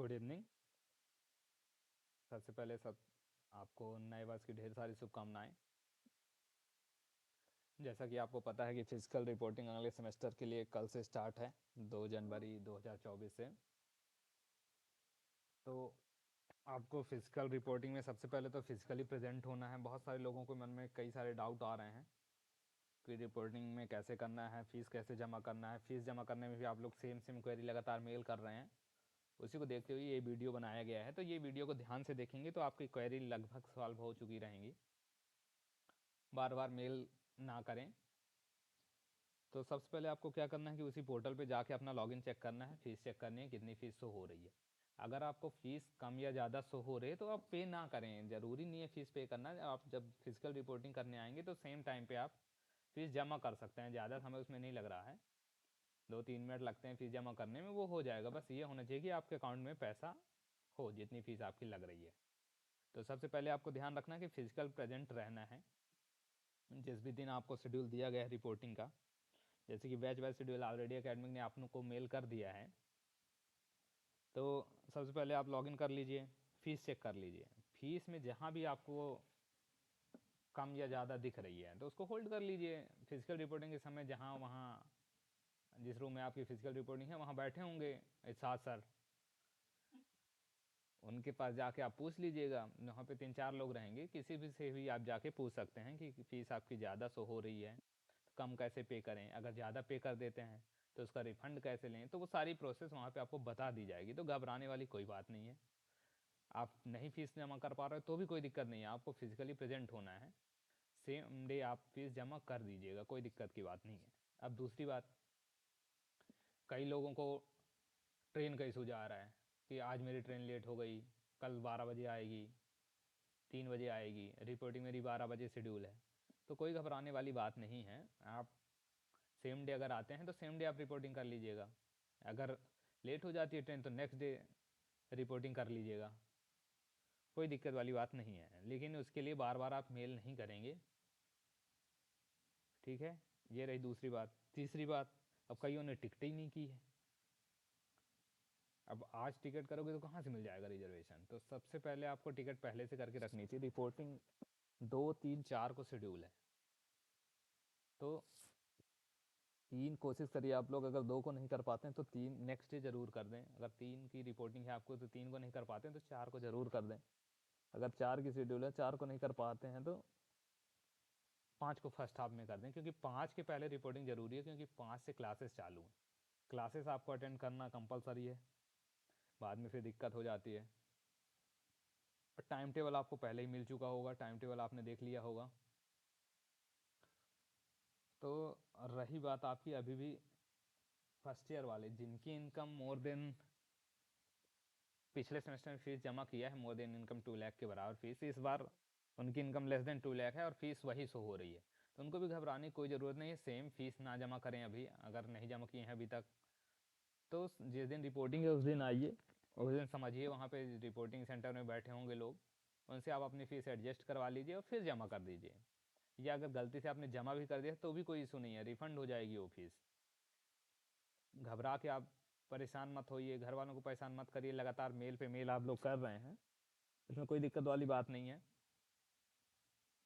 Good evening. सबसे पहले सब आपको नए वर्ष की ढेर सारी शुभकामनाएं। जैसा कि आपको पता है कि फिजिकल रिपोर्टिंग अगले सेमेस्टर के लिए कल से स्टार्ट है, 2 जनवरी 2024 से। तो आपको फिजिकल रिपोर्टिंग में सबसे पहले तो फिजिकली प्रेजेंट होना है। बहुत सारे लोगों को मन में कई सारे डाउट आ रहे हैं कि रिपोर्टिंग में कैसे करना है, फीस कैसे जमा करना है। फीस जमा करने में भी आप लोग सेम क्वेरी लगातार मेल कर रहे हैं। उसी को देखते हुए ये वीडियो बनाया गया है। तो ये वीडियो को ध्यान से देखेंगे तो आपकी क्वेरी लगभग सॉल्व हो चुकी रहेंगी। बार बार मेल ना करें। तो सबसे पहले आपको क्या करना है कि उसी पोर्टल पे जाके अपना लॉगिन चेक करना है, फीस चेक करनी है कितनी फीस शो हो रही है। अगर आपको फीस कम या ज़्यादा शो हो रही है तो आप पे ना करें, ज़रूरी नहीं है फीस पे करना। आप जब फिजिकल रिपोर्टिंग करने आएंगे तो सेम टाइम पे आप फीस जमा कर सकते हैं, ज़्यादा समय उसमें नहीं लग रहा है, 2-3 मिनट लगते हैं फीस जमा करने में, वो हो जाएगा। बस ये होना चाहिए कि आपके अकाउंट में पैसा हो जितनी फीस आपकी लग रही है। तो सबसे पहले आपको ध्यान रखना है कि फिजिकल प्रेजेंट रहना है जिस भी दिन आपको शेड्यूल दिया गया है रिपोर्टिंग का। जैसे कि batch wise schedule already academic ने आप लोग को मेल कर दिया है। तो सबसे पहले आप लॉगिन कर लीजिए, फीस चेक कर लीजिए। फीस में जहाँ भी आपको कम या ज़्यादा दिख रही है तो उसको होल्ड कर लीजिए। फिजिकल रिपोर्टिंग के समय जहाँ वहाँ जिस रूम में आपकी फिजिकल रिपोर्टिंग है वहाँ बैठे होंगे साथ सर, उनके पास जाके आप पूछ लीजिएगा। वहाँ पे 3-4 लोग रहेंगे, किसी भी से भी आप जाके पूछ सकते हैं कि फ़ीस आपकी ज़्यादा शो हो रही है, कम कैसे पे करें, अगर ज़्यादा पे कर देते हैं तो उसका रिफंड कैसे लें। तो वो सारी प्रोसेस वहाँ पे आपको बता दी जाएगी। तो घबराने वाली कोई बात नहीं है। आप नहीं फीस जमा कर पा रहे हो तो भी कोई दिक्कत नहीं है, आपको फिजिकली प्रेजेंट होना है, सेम डे आप फीस जमा कर दीजिएगा, कोई दिक्कत की बात नहीं है। अब दूसरी बात, कई लोगों को ट्रेन का इशू जा रहा है कि आज मेरी ट्रेन लेट हो गई, कल 12 बजे आएगी, 3 बजे आएगी, रिपोर्टिंग मेरी 12 बजे शेड्यूल है। तो कोई घबराने वाली बात नहीं है। आप सेम डे अगर आते हैं तो सेम डे आप रिपोर्टिंग कर लीजिएगा। अगर लेट हो जाती है ट्रेन तो नेक्स्ट डे रिपोर्टिंग कर लीजिएगा, कोई दिक्कत वाली बात नहीं है। लेकिन उसके लिए बार बार आप मेल नहीं करेंगे, ठीक है। ये रही दूसरी बात। तीसरी बात, अब कईयों ने टिकट ही नहीं की है। अब आज टिकट करोगे तो कहाँ से मिल जाएगा रिजर्वेशन। तो सबसे पहले आपको टिकट पहले से करके रखनी चाहिए। रिपोर्टिंग 2, 3, 4 को शेड्यूल है, तो 3 कोशिश करिए आप लोग। अगर 2 को नहीं कर पाते हैं तो 3 नेक्स्ट डे जरूर कर दें। अगर 3 की रिपोर्टिंग है आपको तो 3 को नहीं कर पाते हैं तो 4 को जरूर कर दें। अगर 4 की शेड्यूल है, 4 को नहीं कर पाते हैं तो 5 को फर्स्ट हाफ में कर दें, क्योंकि 5 के पहले रिपोर्टिंग जरूरी है, क्योंकि 5 से क्लासेस चालू हैं। क्लासेस आपको अटेंड करना कंपलसरी है, बाद में फिर दिक्कत हो जाती है। और टाइम टेबल आपको पहले ही मिल चुका होगा, टाइम टेबल आपने देख लिया होगा। तो रही बात आपकी अभी भी फर्स्ट ईयर वाले जिनकी इनकम मोर देन, पिछले सेमेस्टर में फीस जमा किया है मोर देन इनकम 2 लाख के बराबर फीस, इस बार उनकी इनकम लेस देन 2 लाख है और फीस वही शो हो रही है। तो उनको भी घबराने की कोई ज़रूरत नहीं है। सेम फीस ना जमा करें अभी, अगर नहीं जमा किए हैं अभी तक तो जिस दिन रिपोर्टिंग है उस दिन आइए। उस दिन समझिए वहाँ पे रिपोर्टिंग सेंटर में बैठे होंगे लोग, उनसे आप अपनी फ़ीस एडजस्ट करवा लीजिए और फिर जमा कर दीजिए। या अगर गलती से आपने जमा भी कर दिया तो भी कोई इशू नहीं है, रिफंड हो जाएगी वो फीस। घबरा के आप परेशान मत होइए, घर वालों को परेशान मत करिए। लगातार मेल पे मेल आप लोग कर रहे हैं, इसमें कोई दिक्कत वाली बात नहीं है।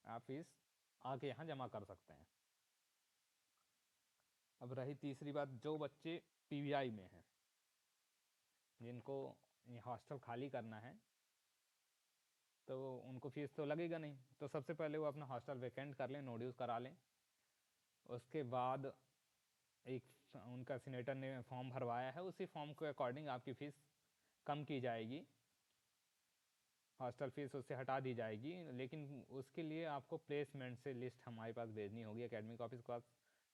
आप फीस आके यहाँ जमा कर सकते हैं। अब रही तीसरी बात, जो बच्चे पीवीआई में हैं, जिनको हॉस्टल खाली करना है तो उनको फीस तो लगेगा नहीं। तो सबसे पहले वो अपना हॉस्टल वैकेंट कर लें, नो ड्यूज़ करा लें। उसके बाद एक उनका सीनेटर ने फॉर्म भरवाया है, उसी फॉर्म के अकॉर्डिंग आपकी फ़ीस कम की जाएगी, हॉस्टल फीस उससे हटा दी जाएगी। लेकिन उसके लिए आपको प्लेसमेंट से लिस्ट हमारे पास भेजनी होगी, एकेडमिक ऑफिस के पास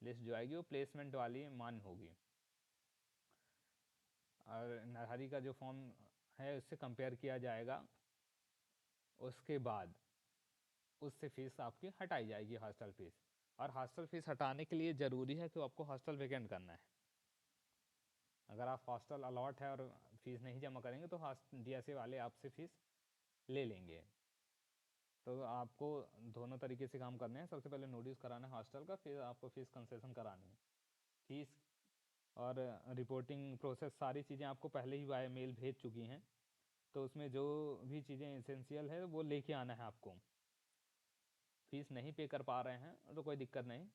लिस्ट जो आएगी वो प्लेसमेंट वाली मान होगी। और नरहरी का जो फॉर्म है उससे कंपेयर किया जाएगा, उसके बाद उससे फ़ीस आपकी हटाई जाएगी हॉस्टल फीस। और हॉस्टल फीस हटाने के लिए ज़रूरी है कि आपको हॉस्टल वैकेंट करना है। अगर आप हॉस्टल अलॉट है और फीस नहीं जमा करेंगे तो डीएसए वाले आपसे फ़ीस ले लेंगे। तो आपको दोनों तरीके से काम करने हैं। सबसे पहले नोटिस कराना है हॉस्टल का, फिर आपको फ़ीस कंसेशन करानी है। फीस और रिपोर्टिंग प्रोसेस सारी चीज़ें आपको पहले ही बाय मेल भेज चुकी हैं, तो उसमें जो भी चीज़ें एसेंशियल है वो लेके आना है आपको। फीस नहीं पे कर पा रहे हैं तो कोई दिक्कत नहीं,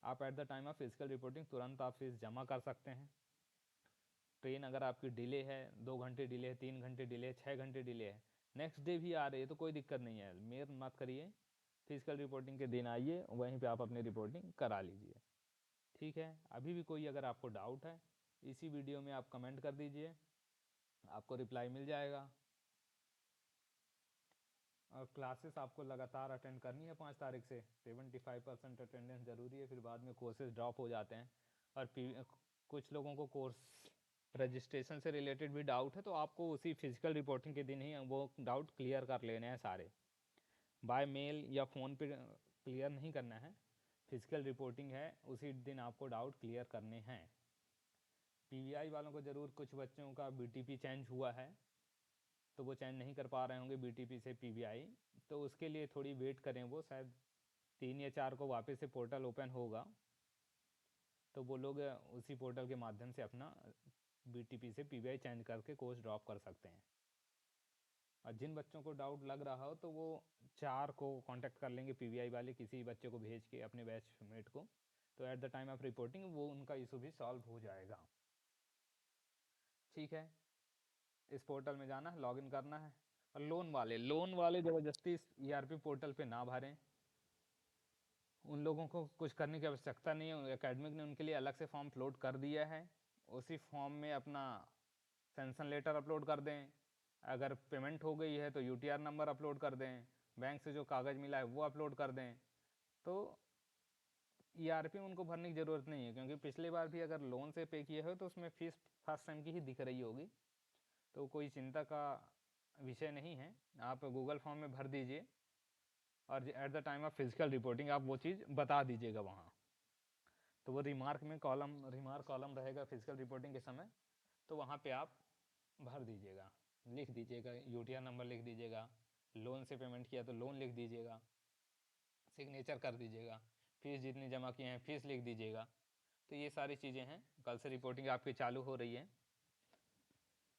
आप at the time of physical reporting तुरंत आप फीस जमा कर सकते हैं। ट्रेन अगर आपकी डिले है, 2 घंटे डिले है, 3 घंटे डिले है, 6 घंटे डिले है, नेक्स्ट डे भी आ रही है तो कोई दिक्कत नहीं है, मेर मत करिए, फिजिकल रिपोर्टिंग के दिन आइए, वहीं पे आप अपनी रिपोर्टिंग करा लीजिए। ठीक है, अभी भी कोई अगर आपको डाउट है इसी वीडियो में आप कमेंट कर दीजिए, आपको रिप्लाई मिल जाएगा। और क्लासेस आपको लगातार अटेंड करनी है 5 तारीख से, 75% अटेंडेंस ज़रूरी है, फिर बाद में कोर्सेज ड्रॉप हो जाते हैं। और कुछ लोगों को कोर्स रजिस्ट्रेशन से रिलेटेड भी डाउट है, तो आपको उसी फिजिकल रिपोर्टिंग के दिन ही वो डाउट क्लियर कर लेने हैं सारे, बाय मेल या फ़ोन पे क्लियर नहीं करना है। फिजिकल रिपोर्टिंग है उसी दिन आपको डाउट क्लियर करने हैं। पीवीआई वालों को ज़रूर, कुछ बच्चों का बीटीपी चेंज हुआ है तो वो चेंज नहीं कर पा रहे होंगे बीटीपी से पीवीआई, तो उसके लिए थोड़ी वेट करें, वो शायद 3 या 4 को वापस से पोर्टल ओपन होगा, तो वो लोग उसी पोर्टल के माध्यम से अपना बीटीपी से पीवीआई चेंज करके कोर्स ड्रॉप कर सकते हैं। और जिन बच्चों को डाउट लग रहा हो तो वो 4 को कांटेक्ट कर लेंगे पीवीआई वाले, किसी बच्चे को भेज के अपने बैचमेट को, तो at the time of reporting वो उनका इशू भी सॉल्व हो जाएगा। ठीक है, इस पोर्टल में जाना है, लॉगिन करना है। और लोन वाले ज़बरदस्ती इस ईआरपी पोर्टल पे ना भरें, उन लोगों को कुछ करने की आवश्यकता नहीं है, एकेडमिक ने उनके लिए अलग से फॉर्म अपलोड कर दिया है, उसी फॉर्म में अपना सेंसन लेटर अपलोड कर दें, अगर पेमेंट हो गई है तो यूटीआर नंबर अपलोड कर दें, बैंक से जो कागज़ मिला है वो अपलोड कर दें, तो ईआरपी में उनको भरने की ज़रूरत नहीं है, क्योंकि पिछली बार भी अगर लोन से पे किए हो तो उसमें फ़ीस फर्स्ट टाइम की ही दिख रही होगी, तो कोई चिंता का विषय नहीं है, आप गूगल फॉर्म में भर दीजिए और at the time of physical reporting आप वो चीज़ बता दीजिएगा वहाँ। तो वो रिमार्क कॉलम रहेगा फिजिकल रिपोर्टिंग के समय, तो वहाँ पे आप भर दीजिएगा, लिख दीजिएगा, यूटीआर नंबर लिख दीजिएगा, लोन से पेमेंट किया तो लोन लिख दीजिएगा, सिग्नेचर कर दीजिएगा, फीस जितनी जमा किए हैं फीस लिख दीजिएगा। तो ये सारी चीज़ें हैं, कल से रिपोर्टिंग आपकी चालू हो रही है।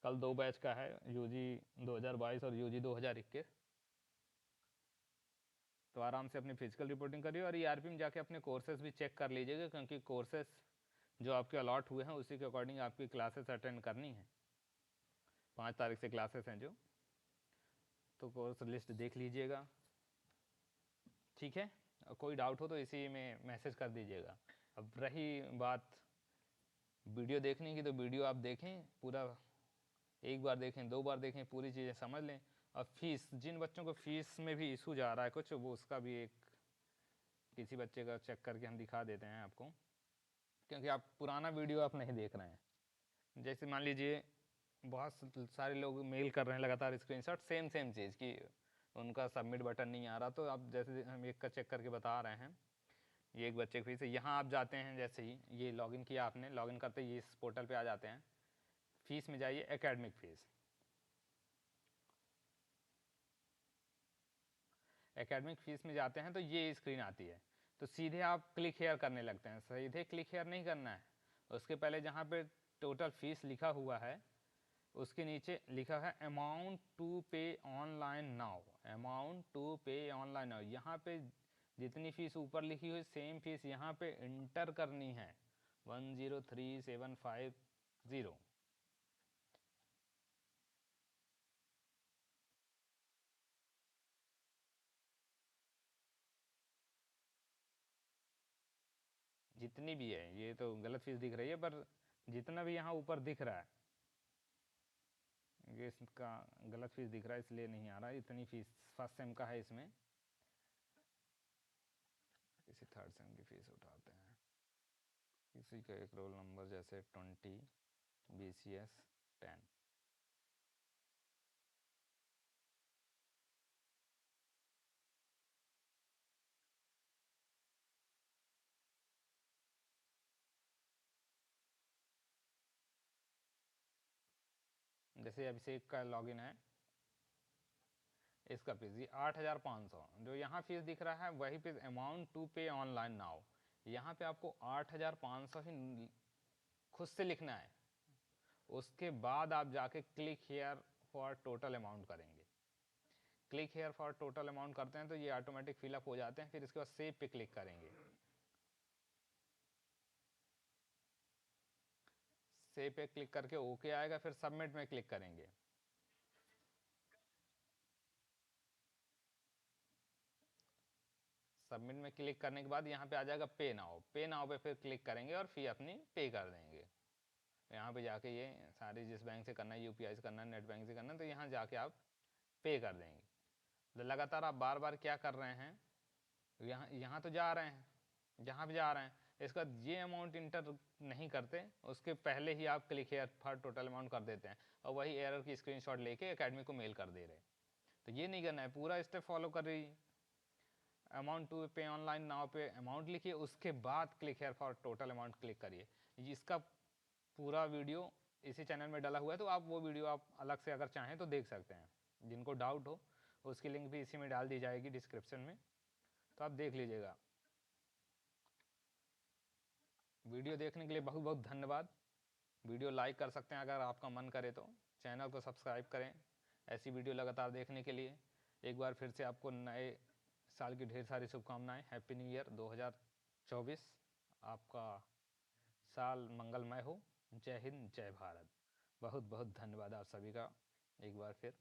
कल 2 बैच का है, यूजी 2022 और यूजी 2021, तो आराम से अपनी फिजिकल रिपोर्टिंग करिए और ईआरपी में जाके अपने कोर्सेज भी चेक कर लीजिएगा, क्योंकि कोर्सेज जो आपके अलॉट हुए हैं उसी के अकॉर्डिंग आपकी क्लासेस अटेंड करनी है। 5 तारीख से क्लासेस हैं जो, तो कोर्स लिस्ट देख लीजिएगा। ठीक है, और कोई डाउट हो तो इसी में मैसेज कर दीजिएगा। अब रही बात वीडियो देखने की, तो वीडियो आप देखें पूरा, एक बार देखें, 2 बार देखें, पूरी चीज़ें समझ लें। और फीस, जिन बच्चों को फीस में भी इशू जा रहा है कुछ, वो उसका भी एक किसी बच्चे का चेक करके हम दिखा देते हैं आपको, क्योंकि आप पुराना वीडियो आप नहीं देख रहे हैं। जैसे मान लीजिए बहुत सारे लोग मेल कर रहे हैं लगातार स्क्रीनशॉट सेम चीज़ की, उनका सबमिट बटन नहीं आ रहा, तो आप जैसे हम एक का चेक करके बता रहे हैं, ये एक बच्चे की फीस है, यहाँ आप जाते हैं, जैसे ही ये लॉगिन किया आपने, लॉगिन करते ही इस पोर्टल पे आ जाते हैं, फीस में जाइए, एकेडमिक फ़ीस, एकेडमिक फ़ीस में जाते हैं तो ये स्क्रीन आती है, तो सीधे आप क्लिक हेयर करने लगते हैं। सीधे क्लिक हेयर नहीं करना है, उसके पहले जहाँ पे टोटल फीस लिखा हुआ है उसके नीचे लिखा है अमाउंट टू पे ऑनलाइन नाउ, अमाउंट टू पे ऑनलाइन नाउ, यहाँ पे जितनी फ़ीस ऊपर लिखी हुई सेम फीस यहाँ पे इंटर करनी है, 103750। जितनी भी है, ये तो गलत फीस दिख रही है, पर जितना भी यहाँ ऊपर दिख रहा है ये इसका गलत फीस दिख रहा है, इसलिए नहीं आ रहा है। इतनी फीस फर्स्ट सेम का है, इसमें किसी थर्ड सेम की फ़ीस उठाते हैं, किसी का एक रोल नंबर जैसे 20 BCS 10, जैसे अभिषेक का लॉगिन है, इसका फीस ये 8,500, जो यहाँ फीस दिख रहा है वही फीस अमाउंट टू पे ऑनलाइन नाउ, यहाँ पे आपको 8,500 ही खुद से लिखना है। उसके बाद आप जाके click here for total amount करेंगे। Click here for total amount करते हैं तो ये ऑटोमेटिक फिलअप हो जाते हैं। फिर इसके बाद सेव पे क्लिक करेंगे। सेव पे क्लिक करके ओके आएगा, फिर सबमिट में क्लिक करेंगे। सबमिट में क्लिक करने के बाद यहाँ पे आ जाएगा पे नाउ। पे नाउ पे फिर क्लिक करेंगे और फी अपनी पे कर देंगे। यहाँ पे जाके ये सारी जिस बैंक से करना है, यूपीआई से करना है, नेट बैंक से करना है, तो यहाँ जाके आप पे कर देंगे। तो लगातार आप बार बार क्या कर रहे हैं, यहाँ यहाँ तो जा रहे हैं, जहाँ भी जा रहे हैं, इसका ये अमाउंट इंटर नहीं करते, उसके पहले ही आप click here for total amount कर देते हैं और वही एरर की स्क्रीनशॉट लेके एकेडमी को मेल कर दे रहे हैं। तो ये नहीं करना है, पूरा स्टेप फॉलो कर रही। अमाउंट टू पे ऑनलाइन नाउ पे अमाउंट लिखिए, उसके बाद click here for total amount click करिए। इसका पूरा वीडियो इसी चैनल में डाला हुआ है, तो आप वो वीडियो आप अलग से अगर चाहें तो देख सकते हैं। जिनको डाउट हो उसकी लिंक भी इसी में डाल दी जाएगी डिस्क्रिप्शन में, तो आप देख लीजिएगा। वीडियो देखने के लिए बहुत बहुत धन्यवाद। वीडियो लाइक कर सकते हैं अगर आपका मन करे तो। चैनल को सब्सक्राइब करें ऐसी वीडियो लगातार देखने के लिए। एक बार फिर से आपको नए साल की ढेर सारी शुभकामनाएं। Happy new year 2024। आपका साल मंगलमय हो। जय हिंद, जय भारत। बहुत बहुत धन्यवाद आप सभी का एक बार फिर।